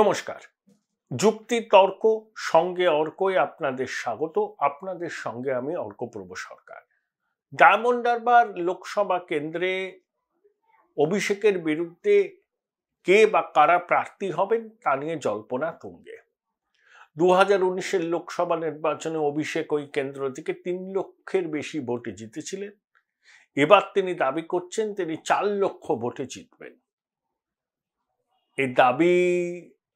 নমস্কার। যুক্তি তর্ক সঙ্গে অর্কই আপনাদের স্বাগত। আপনাদের সঙ্গে আমি অর্কপ্রভ সরকার। ডায়মন্ড হারবার লোকসভা কেন্দ্রে অভিষেকের বিরুদ্ধে কে বা কারা প্রার্থী হবেন তা নিয়ে জল্পনা তুঙ্গে। 2019-এর লোকসভা নির্বাচনে অভিষেক ওই কেন্দ্র থেকে 3 লক্ষের বেশি ভোটে জিতেছিলেন। এবার তিনি দাবি করছেন তিনি 4 লক্ষ ভোটে জিতবেন। এই দাবি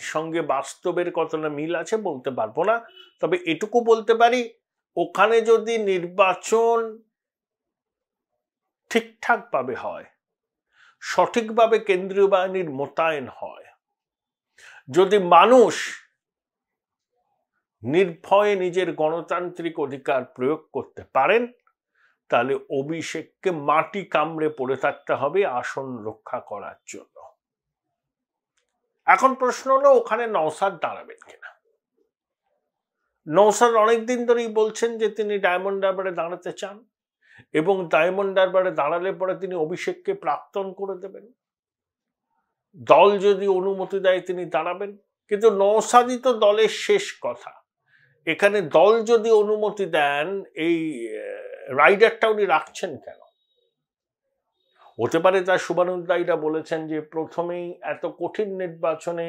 সঙ্গে বাস্তবের কতটা মিল আছে বলতে পারবো না, তবে এটুকু বলতে পারি ওখানে যদি নির্বাচন ঠিকঠাক ভাবে হয়, সঠিকভাবে কেন্দ্রীয় বাহিনীর মোতায়েন হয়, যদি মানুষ নির্ভয়ে নিজের গণতান্ত্রিক অধিকার প্রয়োগ করতে পারেন, তাহলে অভিষেককে মাটি কামড়ে পড়ে থাকতে হবে আসন রক্ষা করার জন্য। এখন প্রশ্ন হলো ওখানে নওশাদ দাঁড়াবেন কিনা। নওশাদ অনেকদিন ধরেই বলছেন যে তিনি ডায়মন্ড হারবারে দাঁড়াতে চান এবং ডায়মন্ড হারবারে দাঁড়ালে পরে তিনি অভিষেককে প্রাক্তন করে দেবেন। দল যদি অনুমতি দেয় তিনি দাঁড়াবেন, কিন্তু নওশাদই তো দলের শেষ কথা। এখানে দল যদি অনুমতি দেন এই রাইডারটা উনি রাখছেন কেন? হতে পারে তার শুভানুধ্যায়ীরা বলেছেন যে প্রথমেই এত কঠিন নির্বাচনে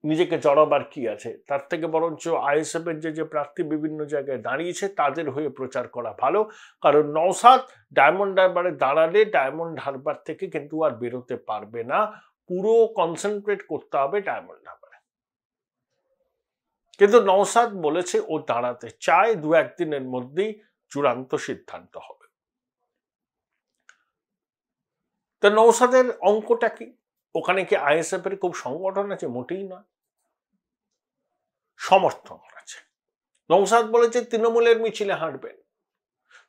নিজেকে জড়াবার কি আছে, তার থেকে বরঞ্চ আইএসএফ এর যে প্রার্থী বিভিন্ন জায়গায় দাঁড়িয়েছে তাদের হয়ে প্রচার করা ভালো। কারণ নওশাদ ডায়মন্ড হারবারে দাঁড়ালে ডায়মন্ড হারবার থেকে কিন্তু আর বেরোতে পারবে না, পুরো কনসেন্ট্রেট করতে হবে ডায়মন্ড হারবারে। কিন্তু নওশাদ বলেছে ও দাঁড়াতে চায়, 2-1 দিনের মধ্যেই চূড়ান্ত সিদ্ধান্ত হবে। তো নওশাদের অঙ্কটা কি? ওখানে কি আইএসএফ এর খুব সংগঠন আছে? মোটেই নয়, সমর্থন আছে। নওশাদ বলেছে তৃণমূলের মিছিলে হাঁটবেন,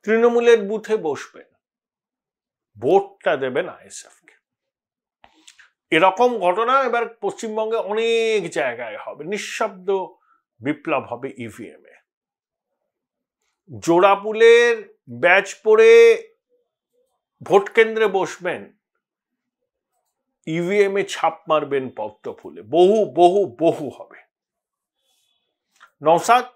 তৃণমূলের বুথে বসবেন, ভোটটা দেবেন আইএসএফ কে। এরকম ঘটনা এবার পশ্চিমবঙ্গে অনেক জায়গায় হবে। নিঃশব্দ বিপ্লব হবে ইভিএম এ। জোড়াপুলের ব্যাচ পরে ভোট কেন্দ্রে বসবেন, ইভিএম এ ছাপ মারবেন পদ্ম ফুলে। বহু বহু বহু হবে। নওশাদ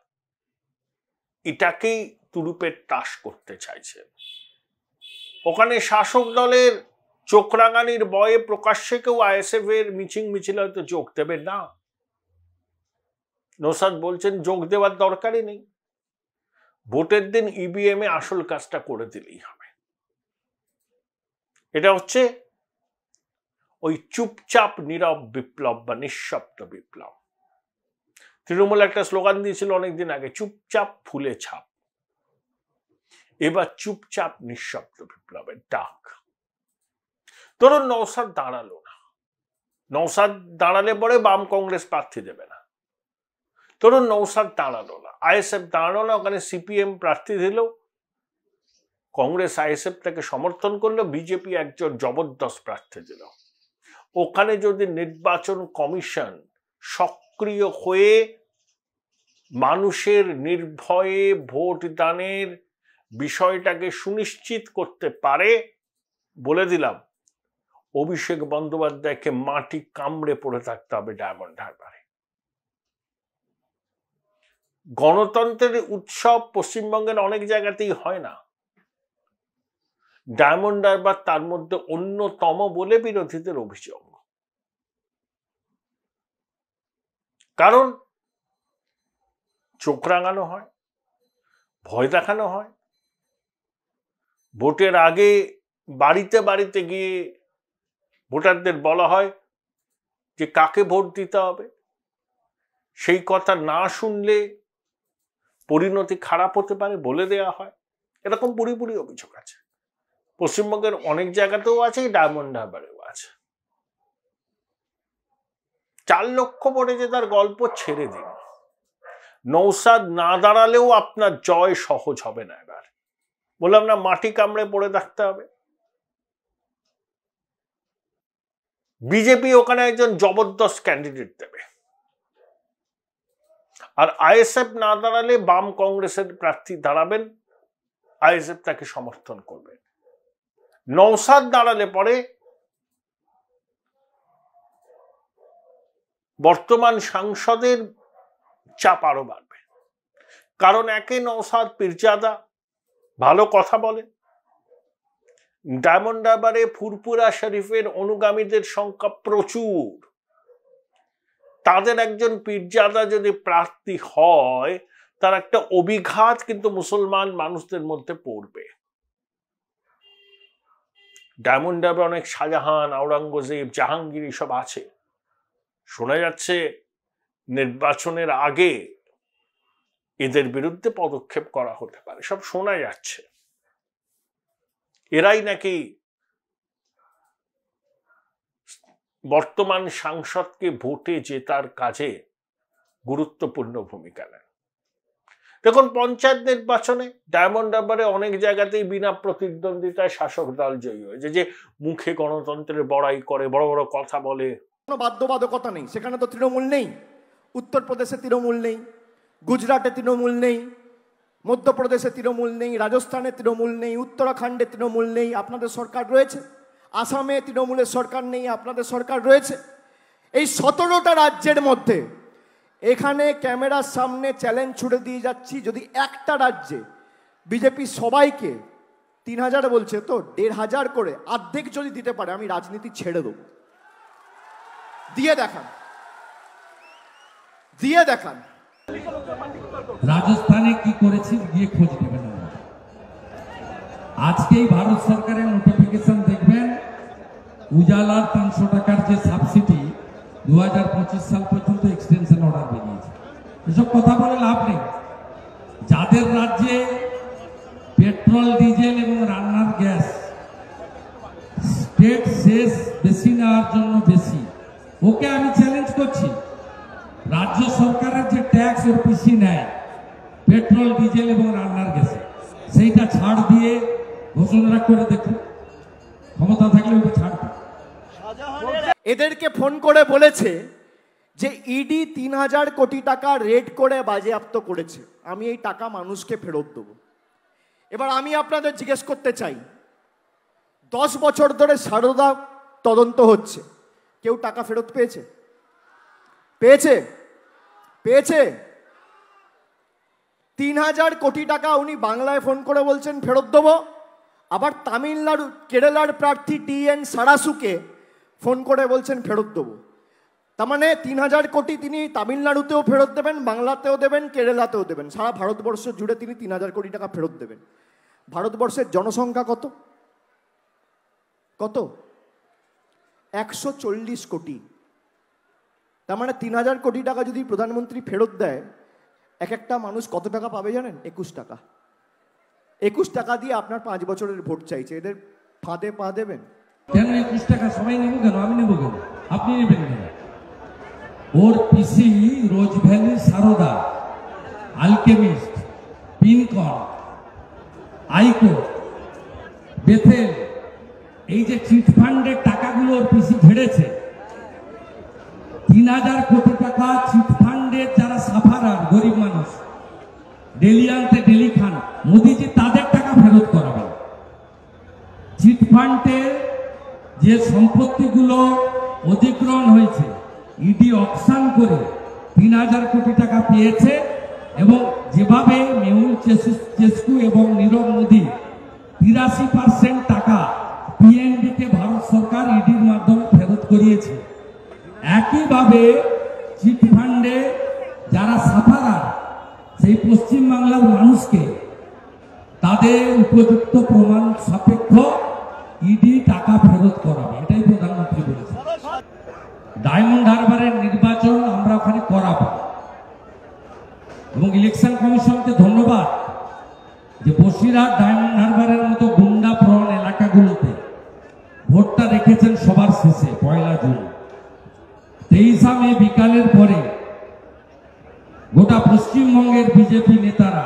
এটাকেই তুরুপের তাস করতে চাইছে। ওখানে শাসক দলের চোখ রাঙানির ভয়ে প্রকাশ্যে কেউ আইএসএফ এর মিছিল হয়তো যোগ দেবে না। নওশাদ বলছেন যোগ দেওয়ার দরকারই নেই, ভোটের দিন ইভিএম এ আসল কাজটা করে দিলেই হবে। এটা হচ্ছে ওই চুপচাপ নীরব বিপ্লব বা নিঃশব্দ বিপ্লব। তৃণমূল একটা স্লোগান দিয়েছিল অনেকদিন আগে, চুপচাপ ফুলে ছাপ। এবার চুপচাপ নিঃশব্দ বিপ্লবের ডাক। ধরুন নওশাদ দাঁড়ালো না, নওশাদ দাঁড়ালে পরে বাম কংগ্রেস প্রার্থী দেবে না। ধরুন নওশাদ দাঁড়ালো না, আইএসএফ দাঁড়ালো না, ওখানে সিপিএম প্রার্থী দিল, কংগ্রেস আইএসএফ তাকে সমর্থন করলো, বিজেপি একজন জবরদস্ত প্রার্থী দিল। ওখানে যদি নির্বাচন কমিশন সক্রিয় হয়ে মানুষের নির্ভয়ে ভোট দানের বিষয়টাকে সুনিশ্চিত করতে পারে, বলে দিলাম অভিষেক বন্দ্যোপাধ্যায়কে মাটি কামড়ে পড়ে থাকতে হবে ডায়মন্ড হারবারে। গণতন্ত্রের উৎসব পশ্চিমবঙ্গের অনেক জায়গাতেই হয় না, ডায়মন্ড হারবার তার মধ্যে অন্যতম বলে বিরোধীদের অভিযোগ। কারণ চোখ রাঙানো হয়, ভয় দেখানো হয়, ভোটের আগে বাড়িতে বাড়িতে গিয়ে ভোটারদের বলা হয় যে কাকে ভোট দিতে হবে, সেই কথা না শুনলে পরিণতি খারাপ হতে পারে বলে দেয়া হয়। এরকম পুরোপুরি অভিযোগ আছে, পশ্চিমবঙ্গের অনেক জায়গাতেও আছে, ডায়মন্ড হারবারেও আছে। 4 লক্ষ ভোটে জেতার গল্প ছেড়ে দিন, নওশাদ না দাঁড়ালেও আপনার জয় সহজ হবে না। এবার বললাম না, মাটি কামড়ে পড়ে থাকতে হবে। বিজেপি ওখানে একজন জবরদস্ত ক্যান্ডিডেট দেবে, আর আইএসএফ না দাঁড়ালে বাম কংগ্রেসের প্রার্থী দাঁড়াবেন, আইএসএফ তাকে সমর্থন করবে। নওশাদ দাঁড়ালে পরে বর্তমান সাংসদের চাপ আরো বাড়বে, কারণ একে নওশাদ পীরজাদা ভালো কথা বলে, ডায়মন্ড হারবারে ফুরপুরা শরীফের অনুগামীদের সংখ্যা প্রচুর, তাদের একজন পীরজাদা যদি প্রার্থী হয় তার একটা অভিঘাত কিন্তু মুসলমান মানুষদের মধ্যে পড়বে। ডায়মন্ড হারবার অনেক শাহজাহান, আওরঙ্গজেব, জাহাঙ্গীর সব আছে। শোনা যাচ্ছে নির্বাচনের আগে এদের বিরুদ্ধে পদক্ষেপ করা হতে পারে, সব শোনা যাচ্ছে। এরাই নাকি বর্তমান সাংসদকে ভোটে জেতার কাজে গুরুত্বপূর্ণ ভূমিকা নেন। দেখুন, পঞ্চায়েত নির্বাচনে ডায়মন্ড হারবারে অনেক জায়গাতেই বিনা প্রতিদ্বন্দ্বিতায় শাসক দল জয়ী হয়েছে, যে মুখে গণতন্ত্রের বড়াই করে, বড় বড় কথা বলে। কোনো বাধ্যবাধকতা নেই, সেখানে তো তৃণমূল নেই। উত্তরপ্রদেশে তৃণমূল নেই, গুজরাটে তৃণমূল নেই, মধ্যপ্রদেশে তৃণমূল নেই, রাজস্থানে তৃণমূল নেই, উত্তরাখণ্ডে তৃণমূল নেই, আপনাদের সরকার রয়েছে। আসামে তৃণমূলের সরকার নেই, আপনাদের সরকার রয়েছে। এই 17টা রাজ্যের মধ্যে এখানে ক্যামেরার সামনে চ্যালেঞ্জ ছুড়ে দিয়ে যাচ্ছি, যদি একটা রাজ্যে বিজেপি সবাইকে 3000 বলছে তো 1500 করে অর্ধেক যদি দিতে পারে, আমি রাজনীতি ছেড়ে দেবো। দিয়ে দেখান, দিয়ে দেখান। রাজস্থানে কি করেছি গিয়ে খোঁজ নেবেন। আজকেই ভারত সরকারের নোটিফিকেশন দেখবেন, উজালার 300 টাকার যে সাবসিডি 2025 সাল পর্যন্ত এক্সটেনশন অর্ডার বেরিয়েছে। এসব কথা বলে লাভ নেই। যাদের রাজ্যে পেট্রোল, ডিজেল এবং রান্নার গ্যাস স্টেট শেষ বেশি নেওয়ার জন্য বেশি, ওকে আমি চ্যালেঞ্জ করছি। রাজ্য সরকারের যে ট্যাক্স ওর পিসি নেয় পেট্রোল, ডিজেল এবং রান্নার গ্যাসে, সেইটা ছাড় দিয়ে ঘোষণা করে দেখুন, ক্ষমতা থাকলে ওকে ছাড়। এদেরকে ফোন করে বলেছে যে ইডি 3000 কোটি টাকা রেড করে বাজেয়াপ্ত করেছে, আমি এই টাকা মানুষকে ফেরত দেবো। এবার আমি আপনাদের জিজ্ঞেস করতে চাই, 10 বছর ধরে সারদা তদন্ত হচ্ছে, কেউ টাকা ফেরত পেয়েছে? পেয়েছে? পেয়েছে? 3000 কোটি টাকা উনি বাংলায় ফোন করে বলছেন ফেরত দেবো, আবার তামিলনাড়ু, কেরালার প্রার্থী TN সারাসুকে ফোন করে বলছেন ফেরত দেবো। তার মানে 3000 কোটি তিনি তামিলনাড়ুতেও ফেরত দেবেন, বাংলাতেও দেবেন, কেরালাতেও দেবেন, সারা ভারতবর্ষ জুড়ে তিনি 3000 কোটি টাকা ফেরত দেবেন। ভারতবর্ষের জনসংখ্যা কত? কত? 140 কোটি। তার মানে 3000 কোটি টাকা যদি প্রধানমন্ত্রী ফেরত দেয়, এক একটা মানুষ কত টাকা পাবে জানেন? 21 টাকা। 21 টাকা দিয়ে আপনার 5 বছরের ভোট চাইছে, এদের ফাঁদে পা দেবেন? কেন 21 টাকা সবাই নেব কেন? আমি নেব কেন? আপনি নেবেন কেন? ওর পিসি রোজ valley, Sarada, Alchemist, Pincon, আইকো, Bethell, এই যে চিটফান্ডের টাকাগুলো ওর পিসি ঝেড়েছে, 3000 কোটি টাকা চিটফান্ডের যারা সাফারার গরিব মানুষ, ডেলি আনতে ডেলি খান, মোদিজি তাদের টাকা ফেরত করাবেন। চিটফান্ডের যে সম্পত্তিগুলো অধিগ্রহণ হয়েছে, ইডি অকশন করে 3000 কোটি টাকা পেয়েছে, এবং যেভাবে মেহুল চেসকু এবং নীরব মোদী 83% টাকা পিএনবিকে ভারত সরকার ইডির মাধ্যমে ফেরত করিয়েছে, একইভাবে চিটফান্ডে যারা সাফারার সেই পশ্চিমবাংলার মানুষকে তাদের উপযুক্ত প্রমাণ সাপেক্ষ ইডি টাকা ফেরত করাবে, এটাই প্রধানমন্ত্রী বলেছে। ডায়মন্ড হারবারের নির্বাচন আমরা ওখানে করাবো, এবং ইলেকশন কমিশনকে ধন্যবাদ যে বসিরহাট, ডায়মন্ড হারবারের মতো গুন্ডা প্রবণ এলাকাগুলোতে ভোটটা রেখেছেন সবার শেষে, 1 জুন। 23 মে বিকালের পরে গোটা পশ্চিমবঙ্গের বিজেপি নেতারা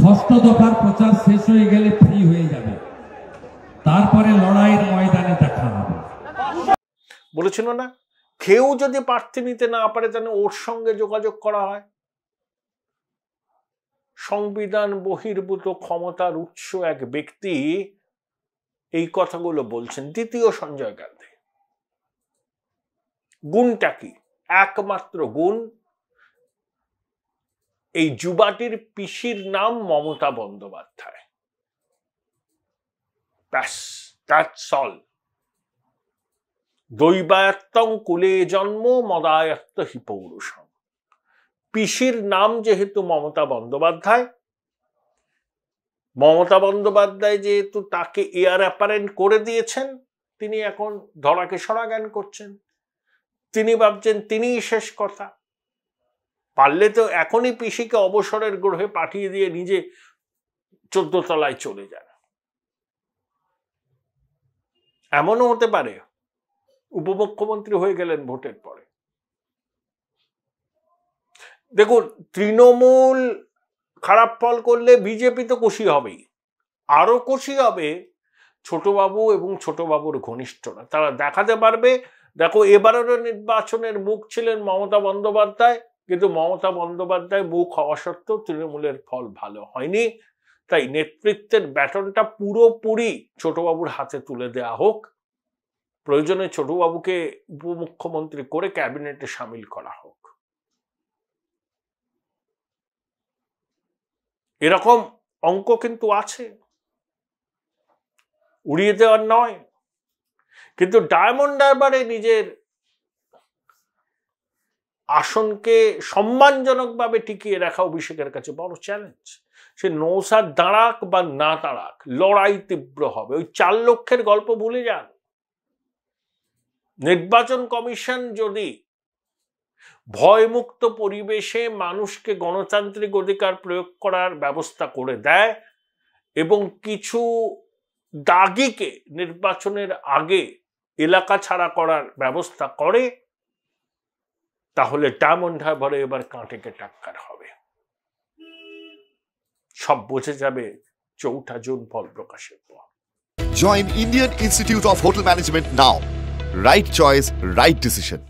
6ষ্ঠ দফার প্রচার শেষ হয়ে গেলে ফ্রি হয়ে যাবে, তারপরে লড়াইয়ের ময়দানে দেখা হবে। বলেছিল না, কেউ যদি প্রার্থী নিতে না পারে তাহলে ওর সঙ্গে যোগাযোগ করা হয়। সংবিধান বহির্ভূত ক্ষমতার উৎস এক ব্যক্তি এই কথাগুলো বলছেন। দ্বিতীয় সঞ্জয় গান্ধী, গুণটা কি? একমাত্র গুণ, এই যুবাটির পিসির নাম মমতা বন্দ্যোপাধ্যায়। ব্যাস, দ্যাটস অল। দৈবায়ত্তং কুলে জন্ম মদায়ত্ত হি পৌরুষম। পিসির নাম যেহেতু মমতা বন্দ্যোপাধ্যায়, মমতা বন্দ্যোপাধ্যায় যেহেতু তাকে এয়ার অ্যাপারেন্ট করে দিয়েছেন, তিনি এখন ধরাকে সরা জ্ঞান করছেন। তিনি ভাবছেন তিনিই শেষ কথা। পারলে তো এখনই পিসিকে অবসরের গ্রহে পাঠিয়ে দিয়ে নিজে 14 তলায় চলে যান। এমনও হতে পারে উপমুখ্যমন্ত্রী হয়ে গেলেন ভোটের পরে। দেখুন, তৃণমূল খারাপ ফল করলে বিজেপি তো খুশি হবেই, আরো খুশি হবে ছোটবাবু এবং ছোটবাবুর ঘনিষ্ঠরা। তারা দেখাতে পারবে, দেখো এবারের নির্বাচনের মুখ ছিলেন মমতা বন্দ্যোপাধ্যায়, কিন্তু মমতা বন্দ্যোপাধ্যায় মুখ হওয়া সত্ত্বেও তৃণমূলের ফল ভালো হয়নি। তাই নেতৃত্বের ব্যাটনটা পুরোপুরি ছোটবাবুর হাতে তুলে দেওয়া হোক। প্রয়োজনে ছোটবাবুকে উপমুখ্যমন্ত্রী করে ক্যাবিনেটে সামিল করা হোক। এরকম অঙ্ক কিন্তু আছে, উড়িয়ে দেওয়ার নয়। কিন্তু ডায়মন্ড হারবারে নিজের আসনকে সম্মানজনকভাবে টিকিয়ে রাখা অভিষেকের কাছে বড় চ্যালেঞ্জ। সে নৌসাদ দাঁড়াক বা না দাঁড়াক, লড়াই তীব্র হবে। ওই 4 লক্ষের গল্প ভুলে যান। নির্বাচন কমিশন যদি ভয়মুক্ত পরিবেশে মানুষকে গণতান্ত্রিক অধিকার প্রয়োগ করার ব্যবস্থা করে দেয় এবং কিছু দাগিকে নির্বাচনের আগে এলাকা ছাড়া করার ব্যবস্থা করে, তাহলে ডায়মন্ড হারবারে এবার কাঁটেকে টাক্কার হবে। সব বুঝে যাবে 4 জুন ফল প্রকাশের পর। Join Indian Institute of Hotel Management now. Right choice, right decision.